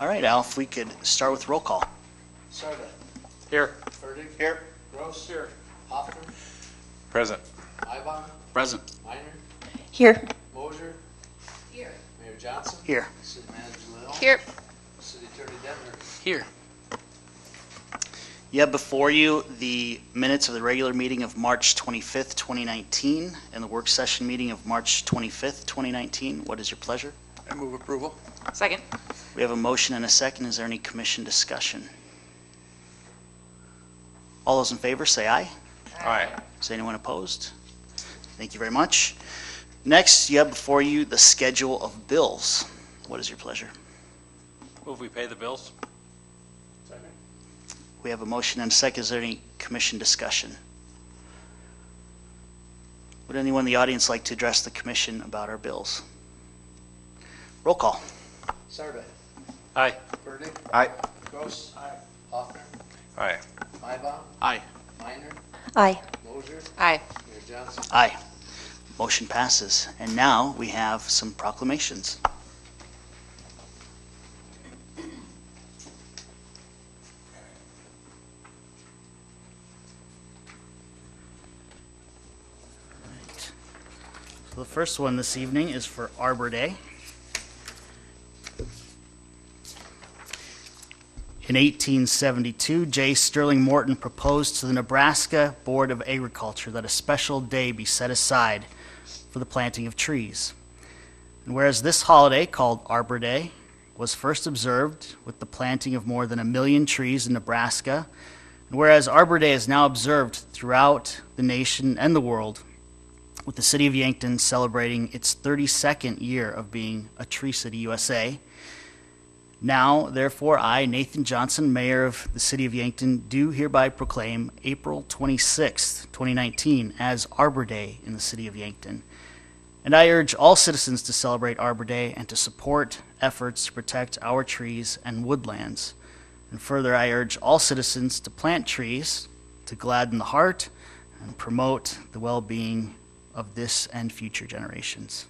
All right, Al, if we could start with roll call. Sarda. Here. Ferdig. Here. Gross. Here. Hoffner. Present. Ibon. Present. Minor. Here. Mosier. Here. Mayor Johnson. Here. City Manager Leon. Here. City Attorney Denver. Here. You have before you the minutes of the regular meeting of March 25th, 2019, and the work session meeting of March 25th, 2019. What is your pleasure? I move approval. Second. We have a motion and a second. Is there any commission discussion? All those in favor say aye. Aye. Is anyone opposed? Thank you very much. Next, you have before you the schedule of bills. What is your pleasure? Move we pay the bills. Second. We have a motion and a second. Is there any commission discussion? Would anyone in the audience like to address the commission about our bills? Roll call. Sarda. Aye. Ferdig. Aye. Gross. Aye. Hoffner. Aye. Ibon. Aye. Minor. Aye. Mosier. Aye. Mayor Johnson. Aye. Motion passes. And now we have some proclamations. Right. So the first one this evening is for Arbor Day. In 1872, J. Sterling Morton proposed to the Nebraska Board of Agriculture that a special day be set aside for the planting of trees. And whereas this holiday, called Arbor Day, was first observed with the planting of more than 1 million trees in Nebraska, and whereas Arbor Day is now observed throughout the nation and the world, with the city of Yankton celebrating its 32nd year of being a Tree City, USA, now, therefore, I, Nathan Johnson, Mayor of the City of Yankton, do hereby proclaim April 26th, 2019 as Arbor Day in the City of Yankton. And I urge all citizens to celebrate Arbor Day and to support efforts to protect our trees and woodlands. And further, I urge all citizens to plant trees to gladden the heart and promote the well-being of this and future generations.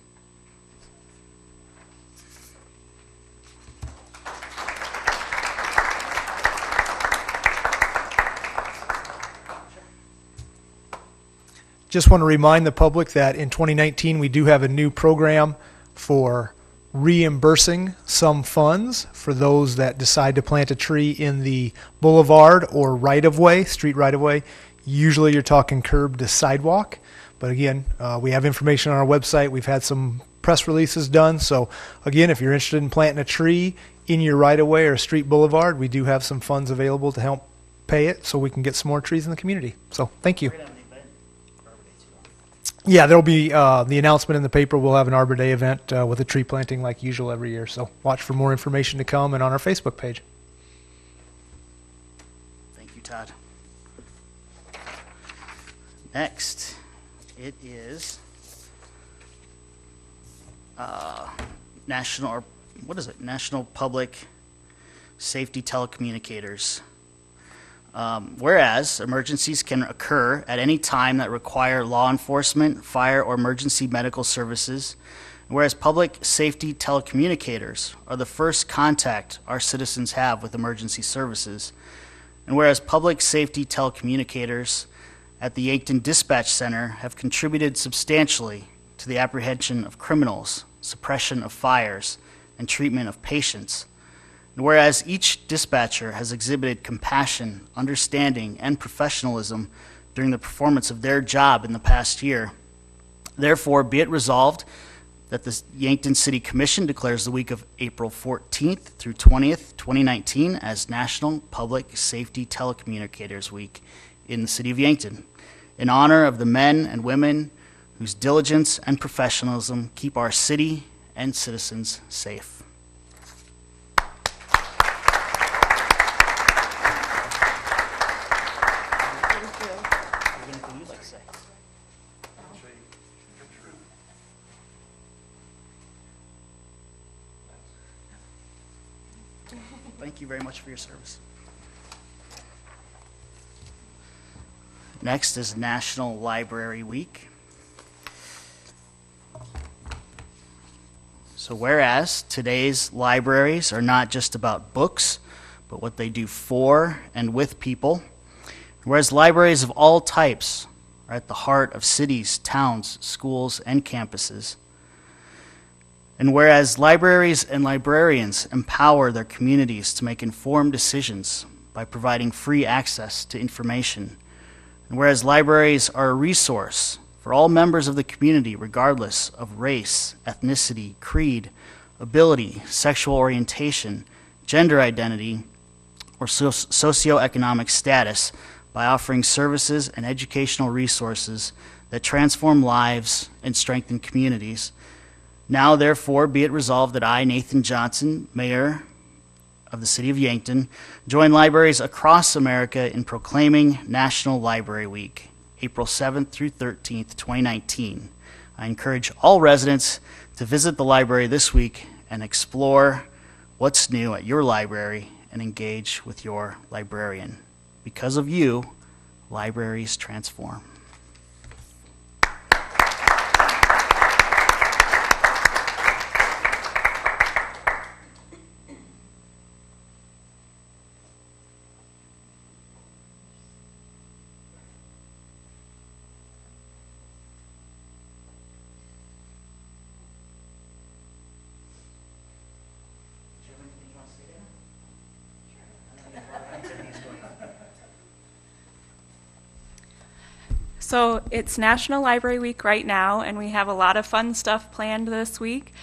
Just want to remind the public that in 2019 we do have a new program for reimbursing some funds for those that decide to plant a tree in the boulevard or right-of-way, street right-of-way. Usually you're talking curb to sidewalk. But again, we have information on our website. We've had some press releases done. So again, if you're interested in planting a tree in your right-of-way or street boulevard, we do have some funds available to help pay it so we can get some more trees in the community. So thank you. Yeah, there'll be the announcement in the paper. We'll have an Arbor Day event with a tree planting like usual every year. So watch for more information to come and on our Facebook page. Thank you, Todd. Next, it is National Public Safety Telecommunicators. Whereas emergencies can occur at any time that require law enforcement, fire, or emergency medical services, whereas public safety telecommunicators are the first contact our citizens have with emergency services, and whereas public safety telecommunicators at the Yankton Dispatch Center have contributed substantially to the apprehension of criminals, suppression of fires, and treatment of patients. And whereas each dispatcher has exhibited compassion, understanding, and professionalism during the performance of their job in the past year, therefore be it resolved that the Yankton City Commission declares the week of April 14th through 20th, 2019 as National Public Safety Telecommunicators Week in the City of Yankton, in honor of the men and women whose diligence and professionalism keep our city and citizens safe. Thank you very much for your service. Next is National Library Week. So whereas today's libraries are not just about books, but what they do for and with people, whereas libraries of all types are at the heart of cities, towns, schools, and campuses, and whereas libraries and librarians empower their communities to make informed decisions by providing free access to information, and whereas libraries are a resource for all members of the community regardless of race, ethnicity, creed, ability, sexual orientation, gender identity, or socioeconomic status, by offering services and educational resources that transform lives and strengthen communities. Now, therefore, be it resolved that I, Nathan Johnson, Mayor of the City of Yankton, join libraries across America in proclaiming National Library Week, April 7th through 13th, 2019. I encourage all residents to visit the library this week and explore what's new at your library and engage with your librarian. Because of you, libraries transform. So it's National Library Week right now, and we have a lot of fun stuff planned this week.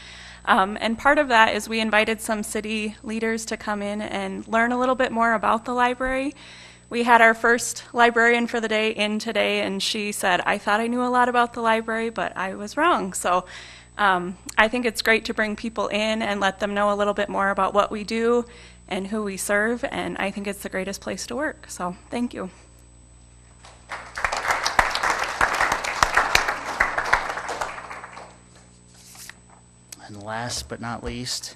And part of that is we invited some city leaders to come in and learn a little bit more about the library. We had our first librarian for the day in today, and she said, I thought I knew a lot about the library, but I was wrong. So I think it's great to bring people in and let them know a little bit more about what we do and who we serve, and I think it's the greatest place to work. So thank you. And last but not least,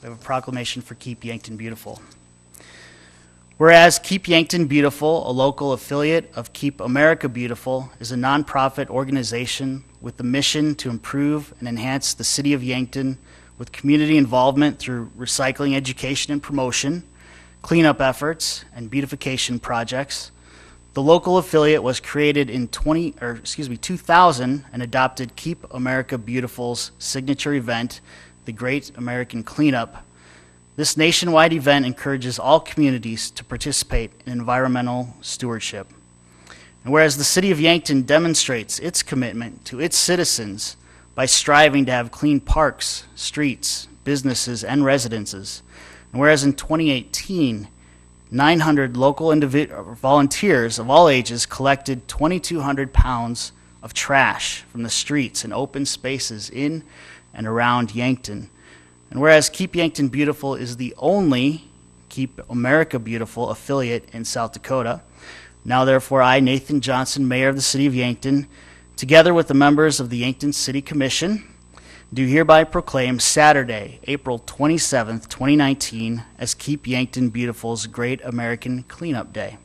we have a proclamation for Keep Yankton Beautiful. Whereas Keep Yankton Beautiful, a local affiliate of Keep America Beautiful, is a nonprofit organization with the mission to improve and enhance the city of Yankton with community involvement through recycling education and promotion, cleanup efforts, and beautification projects. The local affiliate was created in 2000 and adopted Keep America Beautiful's signature event, the Great American Cleanup. This nationwide event encourages all communities to participate in environmental stewardship. And whereas the City of Yankton demonstrates its commitment to its citizens by striving to have clean parks, streets, businesses, and residences, and whereas in 2018, 900 local volunteers of all ages collected 2,200 pounds of trash from the streets and open spaces in and around Yankton. And whereas Keep Yankton Beautiful is the only Keep America Beautiful affiliate in South Dakota, now therefore I, Nathan Johnson, Mayor of the City of Yankton, together with the members of the Yankton City Commission, do hereby proclaim Saturday, April 27th, 2019, as Keep Yankton Beautiful's Great American Cleanup Day,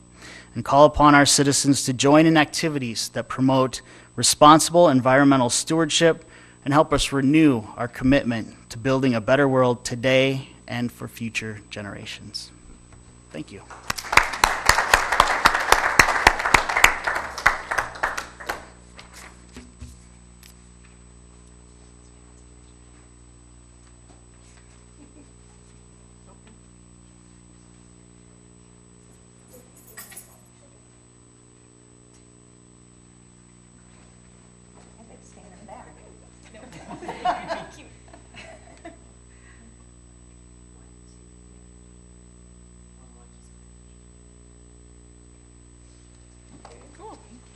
and call upon our citizens to join in activities that promote responsible environmental stewardship and help us renew our commitment to building a better world today and for future generations. Thank you.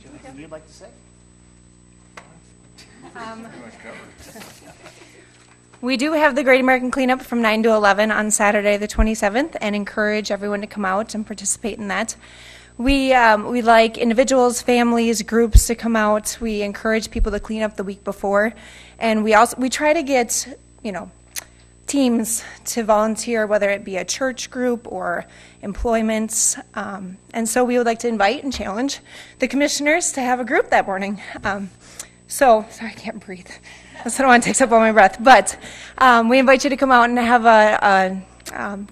Anything you'd like to say? We do have the Great American Cleanup from 9 to 11 on Saturday the 27th, and encourage everyone to come out and participate in that. We like individuals, families, groups to come out. We encourage people to clean up the week before, and we try to get teams to volunteer, whether it be a church group or employments. And so we would like to invite and challenge the commissioners to have a group that morning. Sorry, I can't breathe. I don't want to take up all my breath. But we invite you to come out and have a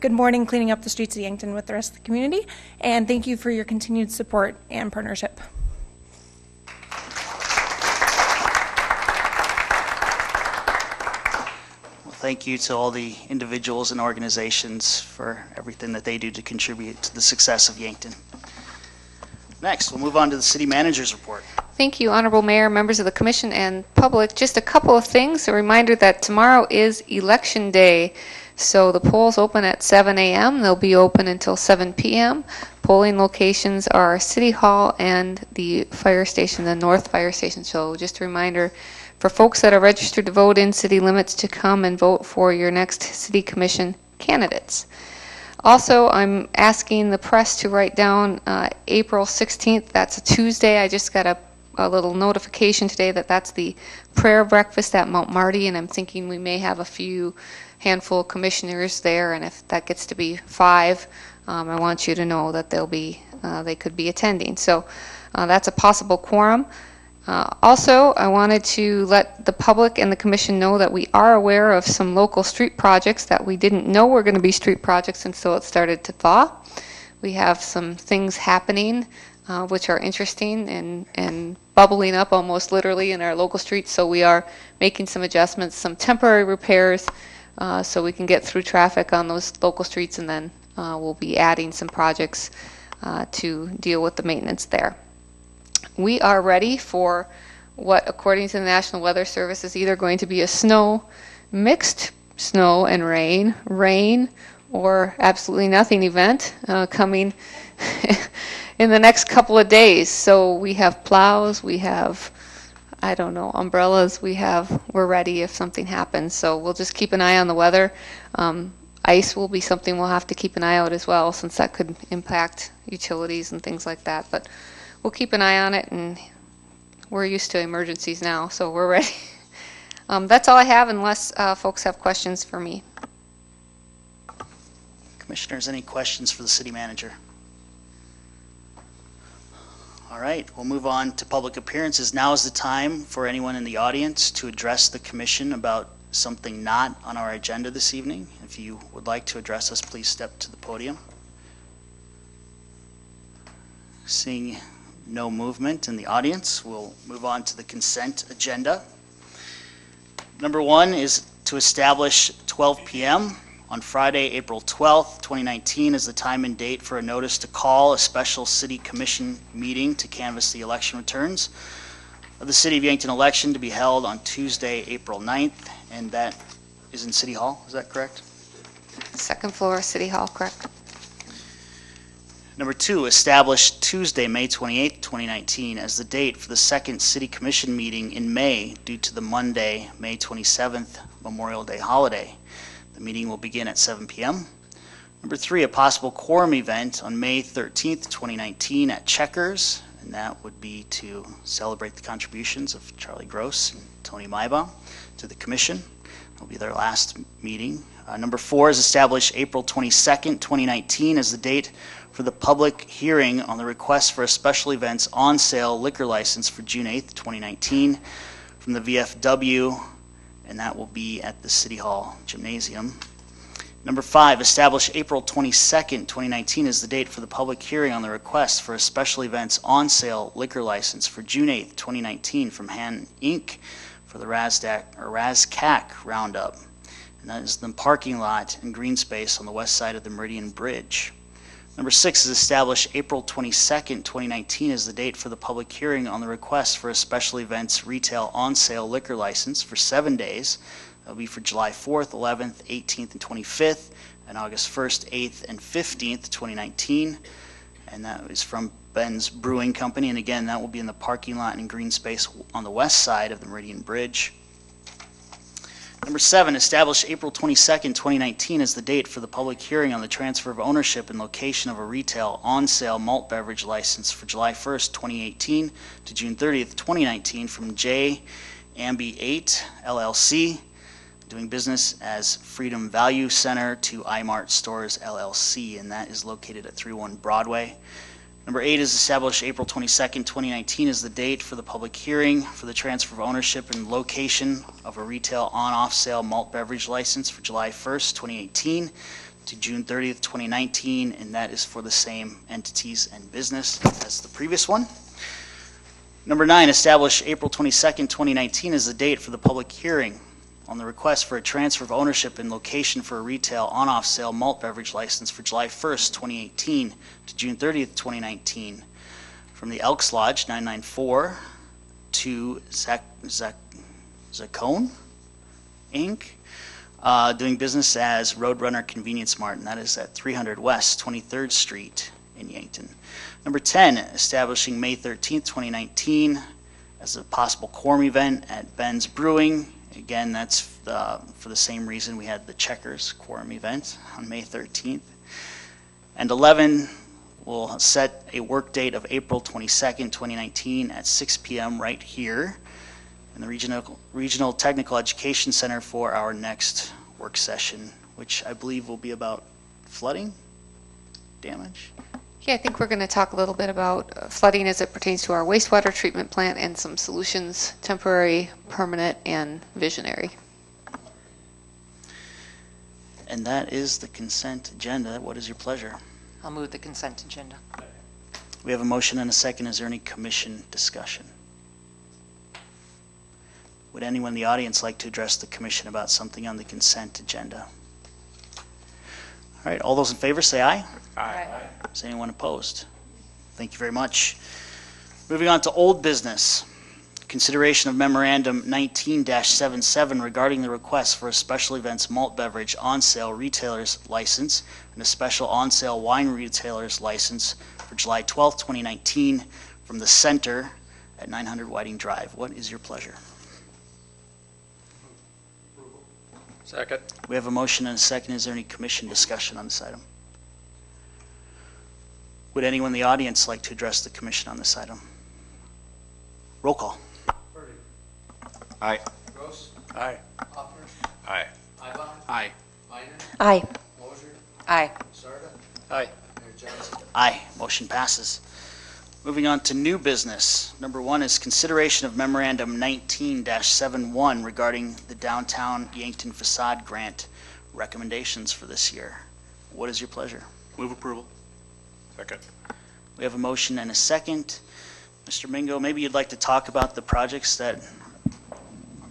good morning cleaning up the streets of Yankton with the rest of the community. And thank you for your continued support and partnership. Thank you to all the individuals and organizations for everything that they do to contribute to the success of Yankton. Next, we'll move on to the city manager's report. Thank you, Honorable Mayor, members of the Commission, and public. Just a couple of things. A reminder that tomorrow is Election Day, so the polls open at 7 a.m. They'll be open until 7 p.m. Polling locations are City Hall and the fire station, the North Fire Station. So just a reminder for folks that are registered to vote in city limits to come and vote for your next city commission candidates. Also, I'm asking the press to write down April 16th. That's a Tuesday. I just got a little notification today that that's the prayer breakfast at Mount Marty, and I'm thinking we may have a handful of commissioners there, and if that gets to be 5, I want you to know that they could be attending. So that's a possible quorum. Also, I wanted to let the public and the commission know that we are aware of some local street projects that we didn't know were going to be street projects until it started to thaw. We have some things happening which are interesting and bubbling up almost literally in our local streets, so we are making some adjustments, some temporary repairs so we can get through traffic on those local streets, and then we'll be adding some projects to deal with the maintenance there. We are ready for what, according to the National Weather Service, is either going to be a mixed snow and rain, or absolutely nothing event coming in the next couple of days. So we have plows, we have, I don't know, umbrellas, we're ready if something happens. So we'll just keep an eye on the weather. Ice will be something we'll have to keep an eye out as well, since that could impact utilities and things like that. But we'll keep an eye on it, and we're used to emergencies now, so we're ready. That's all I have, unless folks have questions for me. Commissioners, any questions for the city manager? All right, we'll move on to public appearances. Now is the time for anyone in the audience to address the commission about something not on our agenda this evening. If you would like to address us, please step to the podium. Seeing no movement in the audience, we'll move on to the consent agenda. Number 1 is to establish 12 p.m. on Friday, April 12th, 2019 as the time and date for a notice to call a special city commission meeting to canvass the election returns of the City of Yankton election to be held on Tuesday, April 9th, and that is in City Hall. Is that correct? Second floor, City Hall, correct. Number 2, establish Tuesday, May 28th, 2019 as the date for the second City Commission meeting in May due to the Monday, May 27th Memorial Day holiday. The meeting will begin at 7 p.m. Number 3, a possible quorum event on May 13th, 2019 at Checkers, and that would be to celebrate the contributions of Charlie Gross and Tony Maibaum to the Commission. It'll be their last meeting. Number 4 is establish April 22nd, 2019 as the date for the public hearing on the request for a special events on sale liquor license for June 8th, 2019 from the VFW, and that will be at the City Hall Gymnasium. Number 5, establish April 22nd, 2019 as the date for the public hearing on the request for a special events on sale liquor license for June 8th, 2019 from Han Inc. for the Razcac Roundup, and that is the parking lot and green space on the west side of the Meridian Bridge. Number 6 is establish April 22nd, 2019 as the date for the public hearing on the request for a special events retail on-sale liquor license for 7 days. That will be for July 4th, 11th, 18th, and 25th, and August 1st, 8th, and 15th, 2019. And that is from Ben's Brewing Company, and again, that will be in the parking lot and green space on the west side of the Meridian Bridge. Number 7, establish April 22nd, 2019 as the date for the public hearing on the transfer of ownership and location of a retail on-sale malt beverage license for July 1st, 2018 to June 30th, 2019 from J. Ambi 8 LLC, doing business as Freedom Value Center, to iMart Stores LLC, and that is located at 31 Broadway. Number 8 is establish April 22nd, 2019 as the date for the public hearing for the transfer of ownership and location of a retail on-off sale malt beverage license for July 1st, 2018 to June 30th, 2019, and that is for the same entities and business as the previous one. Number 9, establish April 22nd, 2019 as the date for the public hearing on the request for a transfer of ownership and location for a retail on-off sale malt beverage license for July 1st, 2018 to June 30th, 2019 from the Elks Lodge 994 to Zacone Inc., doing business as Roadrunner Convenience Mart, and that is at 300 West 23rd Street in Yankton. Number 10, establishing May 13th, 2019 as a possible quorum event at Ben's Brewing. Again, that's for the same reason we had the Checkers quorum event on May 13th. And 11, we'll set a work date of April 22nd, 2019 at 6 p.m. right here in the Regional Technical Education Center for our next work session, which I believe will be about flooding damage. Yeah, I think we're going to talk a little bit about flooding as it pertains to our wastewater treatment plant and some solutions, temporary, permanent, and visionary. And that is the consent agenda. What is your pleasure? I'll move the consent agenda. We have a motion and a second. Is there any commission discussion? Would anyone in the audience like to address the commission about something on the consent agenda? All right, all those in favor say aye. Aye. Is anyone opposed? Thank you very much. Moving on to old business. Consideration of memorandum 19-77 regarding the request for a special events malt beverage on-sale retailer's license and a special on-sale wine retailer's license for July 12th, 2019 from the Center at 900 Whiting Drive. What is your pleasure? Second. We have a motion and a second. Is there any commission discussion on this item? Would anyone in the audience like to address the commission on this item? Roll call. Aye. Gross. Aye. Hoffner. Aye. Ibach. Aye. Minor. Aye. Moser. Aye. Sarda. Aye. Mayor Johnson. Aye. Motion passes. Moving on to new business. Number 1 is consideration of memorandum 19-71 regarding the downtown Yankton facade grant recommendations for this year. What is your pleasure? Move approval. Second. We have a motion and a second. Mr. Mingo, maybe you'd like to talk about the projects that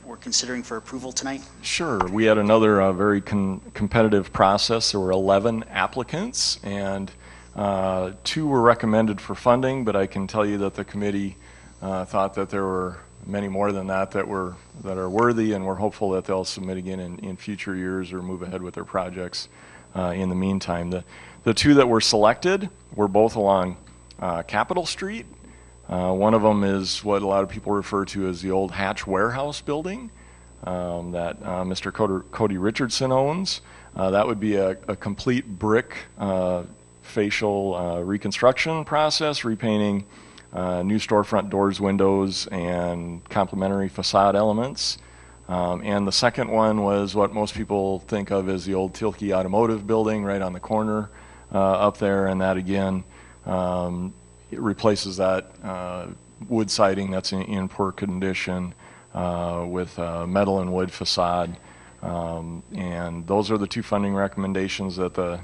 we're considering for approval tonight? Sure. We had another very competitive process. There were 11 applicants, and 2 were recommended for funding, but I can tell you that the committee thought that there were many more than that are worthy, and we're hopeful that they'll submit again in future years or move ahead with their projects in the meantime. The 2 that were selected were both along Capitol Street. One of them is what a lot of people refer to as the old Hatch Warehouse building that Mr. Cody Richardson owns. That would be a complete brick facial reconstruction process, repainting new storefront doors, windows, and complementary facade elements. And the second one was what most people think of as the old Tilke Automotive building right on the corner up there, and that again it replaces that wood siding that's in poor condition with metal and wood facade. And those are the 2 funding recommendations that the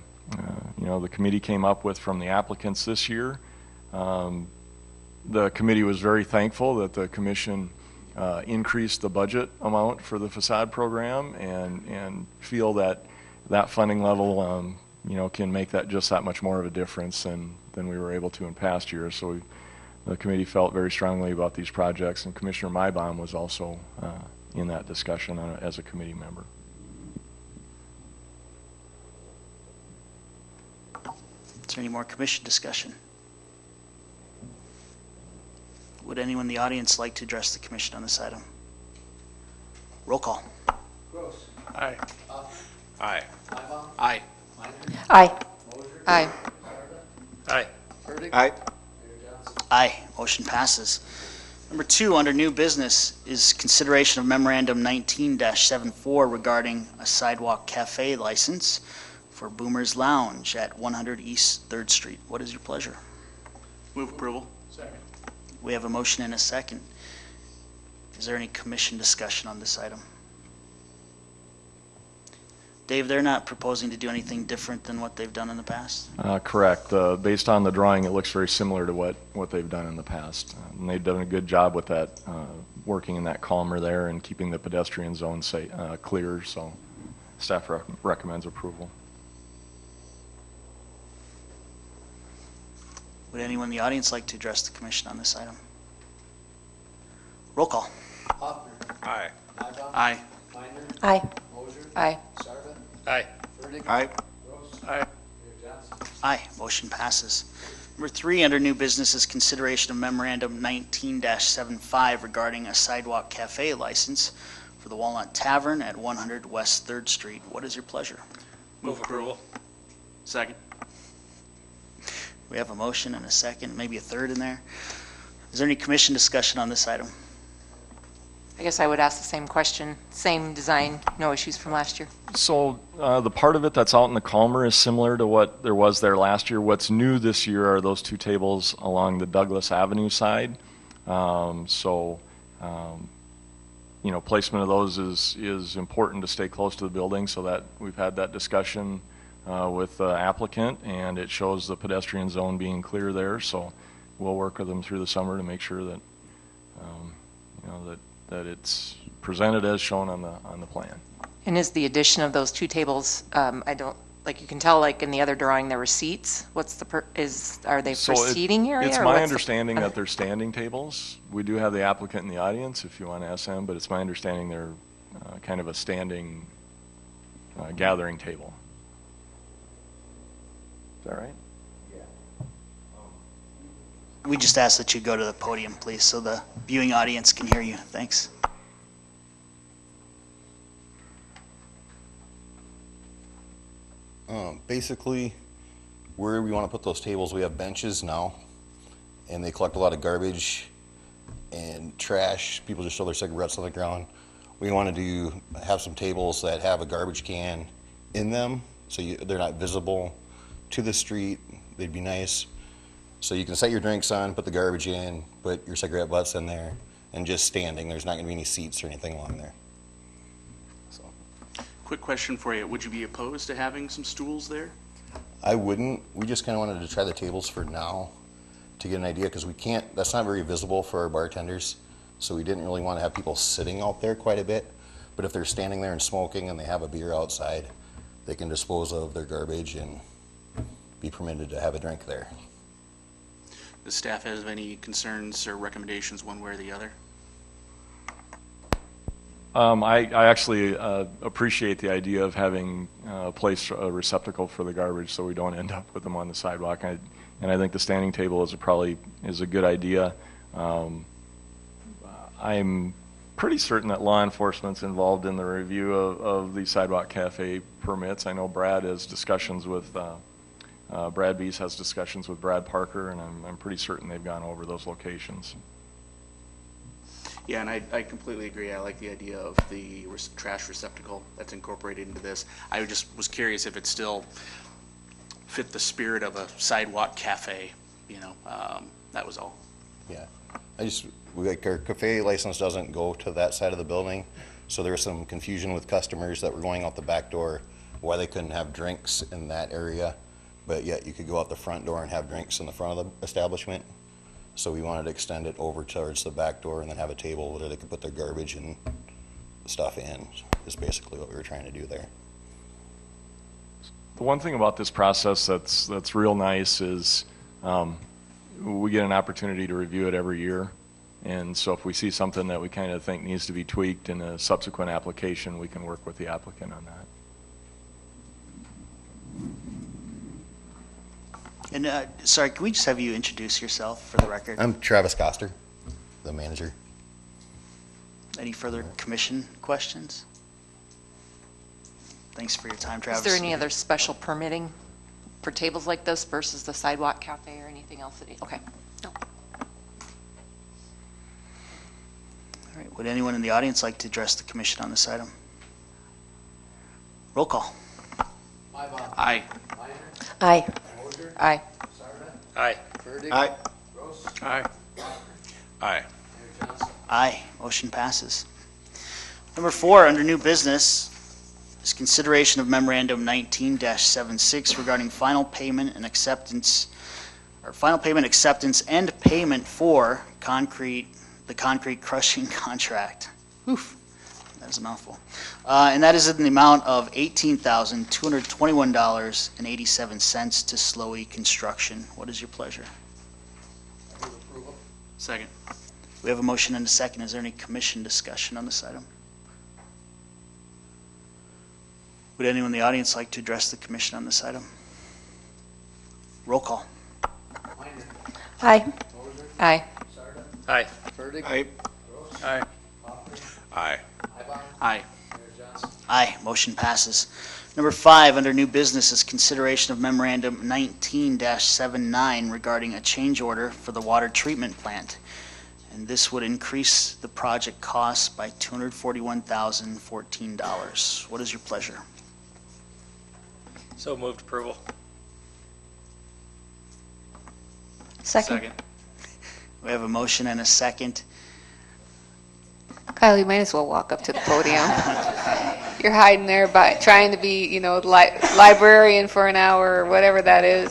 committee came up with from the applicants this year. The committee was very thankful that the commission increased the budget amount for the facade program and feel that funding level can make that just that much more of a difference than we were able to in past years. So the committee felt very strongly about these projects, and Commissioner Maibaum was also in that discussion as a committee member. Is there any more commission discussion? Would anyone in the audience like to address the commission on this item? Roll call. Gross. Aye. Hoffner. Aye. Ibach. Aye. Minor. Aye. Moser. Aye. Sarda. Aye. Burdick. Aye. Mayor Johnson. Aye. Motion passes. Number 2 under new business is consideration of memorandum 19-74 regarding a sidewalk cafe license for Boomer's Lounge at 100 East 3rd Street. What is your pleasure? Move approval. We have a motion and a second. Is there any commission discussion on this item? Dave, they're not proposing to do anything different than what they've done in the past? Correct. Based on the drawing, it looks very similar to what they've done in the past. And they've done a good job with that, working in that column there and keeping the pedestrian zone clear. So staff recommends approval. Would anyone in the audience like to address the commission on this item? Roll call. Hoffner. Aye. Mybom. Aye. Minor. Aye. Moser. Aye. Sarda. Aye. Burdick. Aye. Gross. Aye. Mayor Johnson. Aye, motion passes. Number 3 under new business is consideration of memorandum 19-75 regarding a sidewalk cafe license for the Walnut Tavern at 100 West 3rd Street. What is your pleasure? Move approval. Second. We have a motion and a second, maybe a third in there. Is there any commission discussion on this item? I guess I would ask the same question. Same design, no issues from last year. So the part of it that's out in the Calmer is similar to what there was there last year. What's new this year are those 2 tables along the Douglas Avenue side. Placement of those is important to stay close to the building, so that we've had that discussion with the applicant, and it shows the pedestrian zone being clear there. So we'll work with them through the summer to make sure that that it's presented as shown on the plan. And is the addition of those 2 tables, I don't, like you can tell, like in the other drawing, there were seats. What's the, are they for seating area? It's or my what's understanding that they're standing tables. We do have the applicant in the audience if you want to ask them, but it's my understanding they're kind of a standing gathering table. Is that right? We just ask that you go to the podium, please, so the viewing audience can hear you. Thanks. Basically, where we want to put those tables, we have benches now, and they collect a lot of garbage and trash. People just throw their cigarettes on the ground. We wanted to have some tables that have a garbage can in them, so they're not visible to the street. They'd be nice. So you can set your drinks on, put the garbage in, put your cigarette butts in there, and just standing. There's not going to be any seats or anything along there. So, Quick question for you. Would you be opposed to having some stools there? I wouldn't. We just kind of wanted to try the tables for now to get an idea, because we can't, that's not very visible for our bartenders. So we didn't really want to have people sitting out there quite a bit. But if they're standing there and smoking and they have a beer outside, they can dispose of their garbage and be permitted to have a drink there. Does staff have any concerns or recommendations one way or the other? I actually appreciate the idea of having a receptacle for the garbage, so we don't end up with them on the sidewalk. And I think the standing table is a good idea. I'm pretty certain that law enforcement's involved in the review of the sidewalk cafe permits. I know Brad has discussions with Brad Bees has discussions with Brad Parker, and I'm pretty certain they've gone over those locations. Yeah, and I completely agree. I like the idea of the trash receptacle that's incorporated into this. I just was curious if it still fit the spirit of a sidewalk cafe, that was all. Yeah, our cafe license doesn't go to that side of the building, so there was some confusion with customers that were going out the back door why they couldn't have drinks in that area, but yet you could go out the front door and have drinks in the front of the establishment. So we wanted to extend it over towards the back door and then have a table where they could put their garbage and stuff in, is basically what we were trying to do there. The one thing about this process that's real nice is we get an opportunity to review it every year. And so if we see something that we kind of think needs to be tweaked in a subsequent application, we can work with the applicant on that. And sorry, can we just have you introduce yourself for the record? I'm Travis Koster, the manager. Any further commission questions? Thanks for your time, Travis. Is there any other special permitting for tables like this versus the sidewalk cafe or anything else? Okay. No. All right. Would anyone in the audience like to address the commission on this item? Roll call. Aye. Aye. Moser. Aye. Sarda. Aye. Burdick. Aye. Gross. Aye. Aye. Mayor Johnson. Aye. Motion passes. Number 4, under new business, is consideration of memorandum 19-76 regarding final payment and acceptance and payment for the concrete crushing contract. Oof, that is a mouthful. And that is in the amount of $18,221.87 to Slowey Construction. What is your pleasure? I move approval. Second. We have a motion and a second. Is there any commission discussion on this item? Would anyone in the audience like to address the commission on this item? Roll call. Minor. Aye. Moser. Aye. Sarda. Aye. Burdick. Aye. Gross. Aye. Hoffman. Aye. Ibach. Aye. Mayor Johnson. Aye, motion passes. Number 5, under new business, is consideration of memorandum 19-79 regarding a change order for the water treatment plant. And this would increase the project cost by $241,014. What is your pleasure? So moved approval. Second. We have a motion and a second. Kyle, you might as well walk up to the podium. You're hiding there by trying to be, librarian for an hour or whatever that is.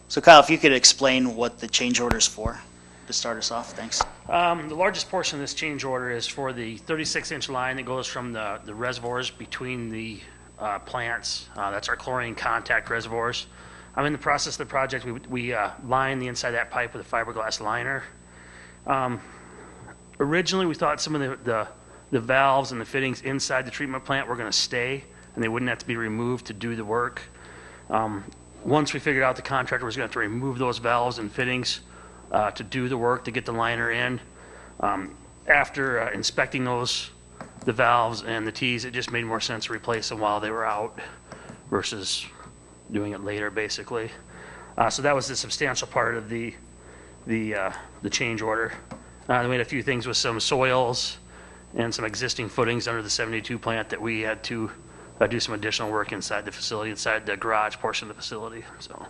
So Kyle, if you could explain what the change order is for, to start us off, thanks. The largest portion of this change order is for the 36-inch line that goes from the reservoirs between the plants. That's our chlorine contact reservoirs. I'm in the process of the project. We line the inside of that pipe with a fiberglass liner. Originally, we thought some of the valves and the fittings inside the treatment plant were going to stay, and they wouldn't have to be removed to do the work. Once we figured out the contractor was going to have to remove those valves and fittings to do the work, to get the liner in, after inspecting the valves and the T's, it just made more sense to replace them while they were out versus doing it later, basically. So that was the substantial part of the change order. Then we had a few things with some soils and some existing footings under the 72 plant that we had to do some additional work inside the facility, inside the garage portion of the facility. So,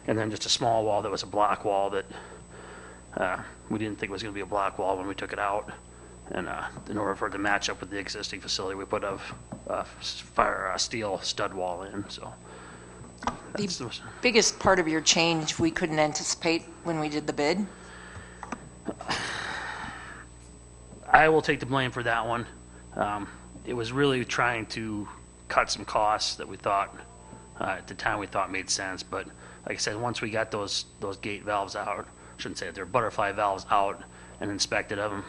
and then just a small wall that was a block wall that we didn't think was going to be a block wall when we took it out. And in order for it to match up with the existing facility, we put a steel stud wall in. So The biggest part of your change we couldn't anticipate when we did the bid? I will take the blame for that one. It was really trying to cut some costs that we thought, at the time we thought made sense. But like I said, once we got those gate valves out, I shouldn't say it, they're butterfly valves out and inspected of them,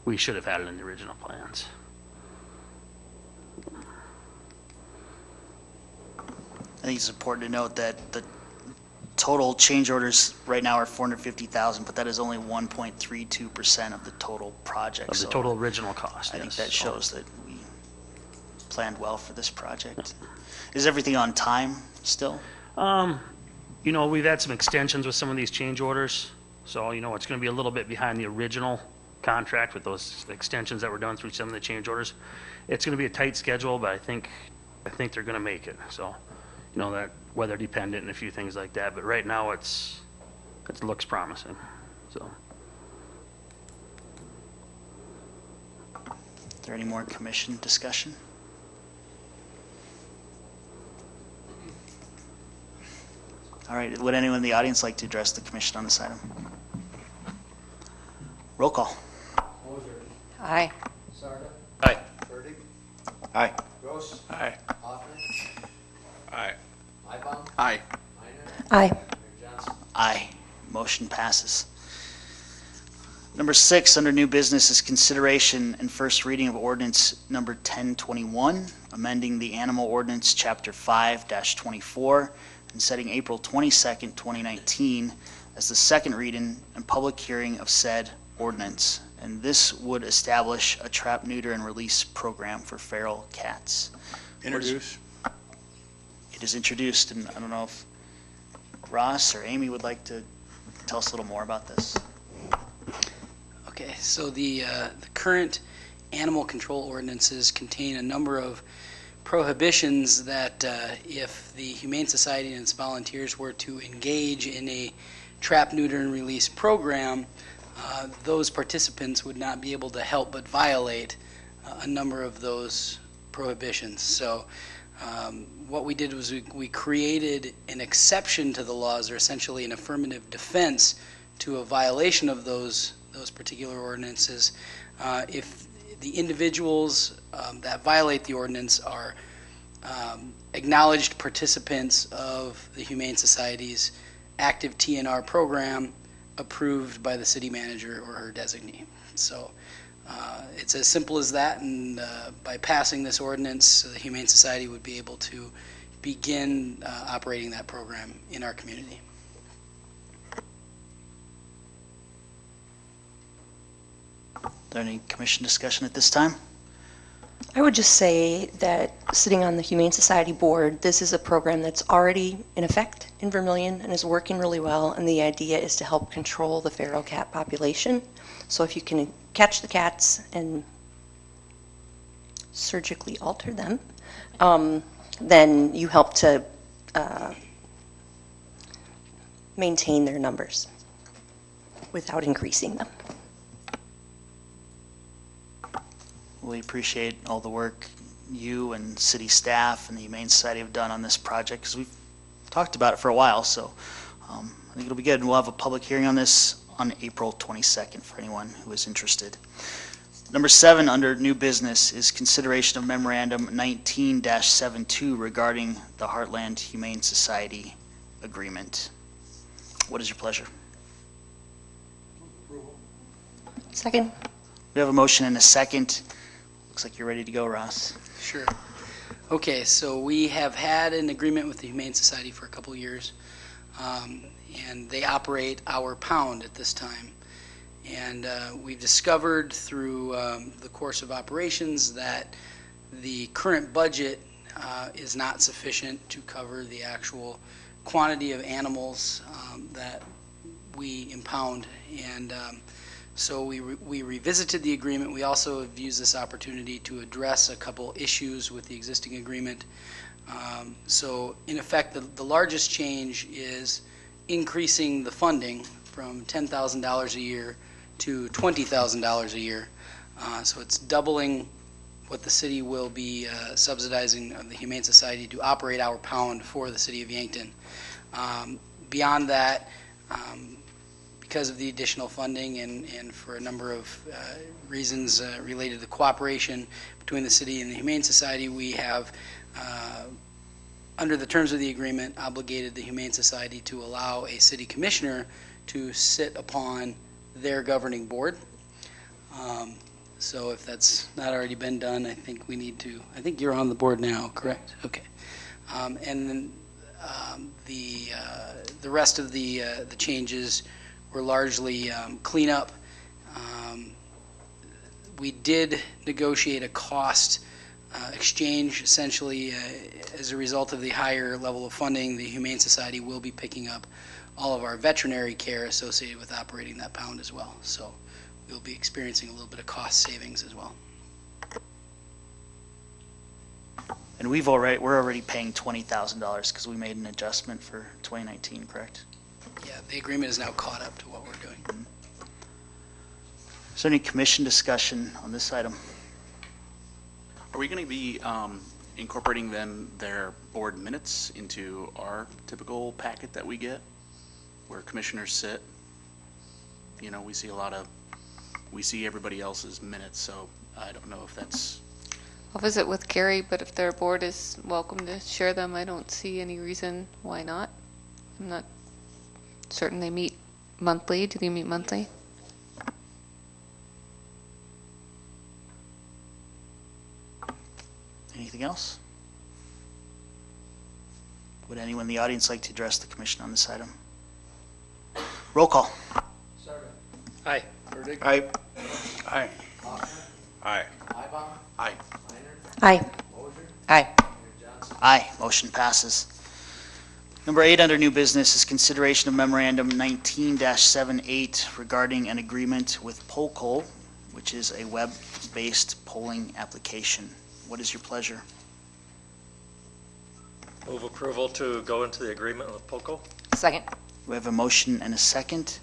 we should have had it in the original plans. I think it's important to note that the total change orders right now are $450,000, but that is only 1.32% of the total project. Of the So total original cost, I think yes. that shows that we planned well for this project. Is everything on time still? We've had some extensions with some of these change orders, so, it's going to be a little bit behind the original contract with those extensions that were done through some of the change orders. It's going to be a tight schedule, but I think they're going to make it. So, that weather dependent and a few things like that. But right now, it looks promising. So, Is there any more commission discussion? All right, would anyone in the audience like to address the commission on this item? Roll call. Moser. Aye. Sarda. Aye. Burdick. Aye. Gross. Aye. Hoffman. Aye. Ibach. Aye. Minor. Aye. Mayor Johnson. Aye. Motion passes. Number 6, under new business, is consideration and first reading of ordinance number 1021, amending the animal ordinance chapter 5-24 and setting April 22nd, 2019 as the second reading and public hearing of said ordinance. And this would establish a trap, neuter, and release program for feral cats. Introduce. It is introduced, and I don't know if Ross or Amy would like to tell us a little more about this. Okay, so the current animal control ordinances contain a number of prohibitions that if the Humane Society and its volunteers were to engage in a trap, neuter, and release program, those participants would not be able to help but violate a number of those prohibitions. So what we did was we created an exception to the laws, or essentially an affirmative defense to a violation of those particular ordinances. If the individuals that violate the ordinance are acknowledged participants of the Humane Society's active TNR program approved by the city manager or her designee. So it's as simple as that, and by passing this ordinance, the Humane Society would be able to begin operating that program in our community. Is there any commission discussion at this time? I would just say that sitting on the Humane Society board, this is a program that's already in effect in Vermilion and is working really well, and the idea is to help control the feral cat population. So if you can catch the cats and surgically alter them, then you help to maintain their numbers without increasing them. We appreciate all the work you and city staff and the Humane Society have done on this project, because we've talked about it for a while, so I think it'll be good. And we'll have a public hearing on this on April 22nd for anyone who is interested. Number 7 under new business is consideration of memorandum 19-72 regarding the Heartland Humane Society agreement. What is your pleasure? Second. We have a motion and a second. Looks like you're ready to go, Ross. Sure. Okay, so we have had an agreement with the Humane Society for a couple years, and they operate our pound at this time. And we've discovered through the course of operations that the current budget is not sufficient to cover the actual quantity of animals that we impound. And so we revisited the agreement. We also have used this opportunity to address a couple issues with the existing agreement. So in effect, the largest change is increasing the funding from $10,000 a year to $20,000 a year. So it's doubling what the city will be subsidizing the Humane Society to operate our pound for the city of Yankton. Beyond that, because of the additional funding and for a number of reasons related to cooperation between the city and the Humane Society, we have, under the terms of the agreement, obligated the Humane Society to allow a city commissioner to sit upon their governing board. So if that's not already been done, I think we need to, I think you're on the board now, correct? Okay. And then the rest of the changes were largely cleanup. We did negotiate a cost exchange. Essentially, as a result of the higher level of funding, the Humane Society will be picking up all of our veterinary care associated with operating that pound as well. So we'll be experiencing a little bit of cost savings as well. And we're already paying $20,000 because we made an adjustment for 2019, correct? Yeah, the agreement is now caught up to what we're doing. Is there any commission discussion on this item? Are we going to be incorporating then their board minutes into our typical packet that we get, where commissioners sit? You know, we see everybody else's minutes, so I don't know if that's... I'll visit with Carrie, but if their board is welcome to share them, I don't see any reason why not. I'm not certain they meet monthly. Do they meet monthly? Anything else? Would anyone in the audience like to address the commission on this item? Roll call. Aye. Burdick. Aye. Aye. Aye. Ibom. Aye. Minor. Aye. Moser. Aye. Mayor Johnson. Aye. Motion passes. Number 8 under new business is consideration of memorandum 19-78 regarding an agreement with Poll, which is a web-based polling application. What is your pleasure? Move approval to go into the agreement with POCO. Second. We have a motion and a second.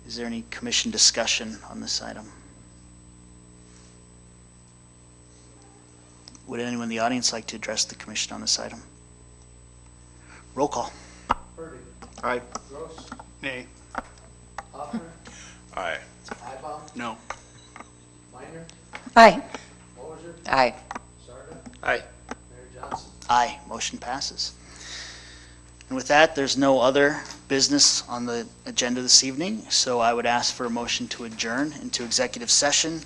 Is there any commission discussion on this item? Would anyone in the audience like to address the commission on this item? Roll call. Aye. Gross. Nay. Hoffner. Aye. Eibom. No. Minor. Aye. Moser. Aye. Sarda. Aye. Mayor Johnson. Aye. Motion passes. And with that, there's no other business on the agenda this evening, so I would ask for a motion to adjourn into executive session,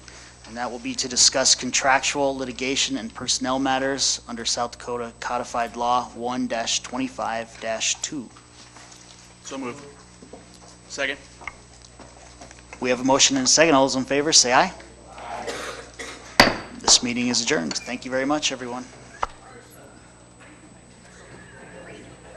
and that will be to discuss contractual litigation and personnel matters under South Dakota Codified Law 1-25-2. So moved. Second. We have a motion and a second. All those in favor, say aye. This meeting is adjourned. Thank you very much, everyone.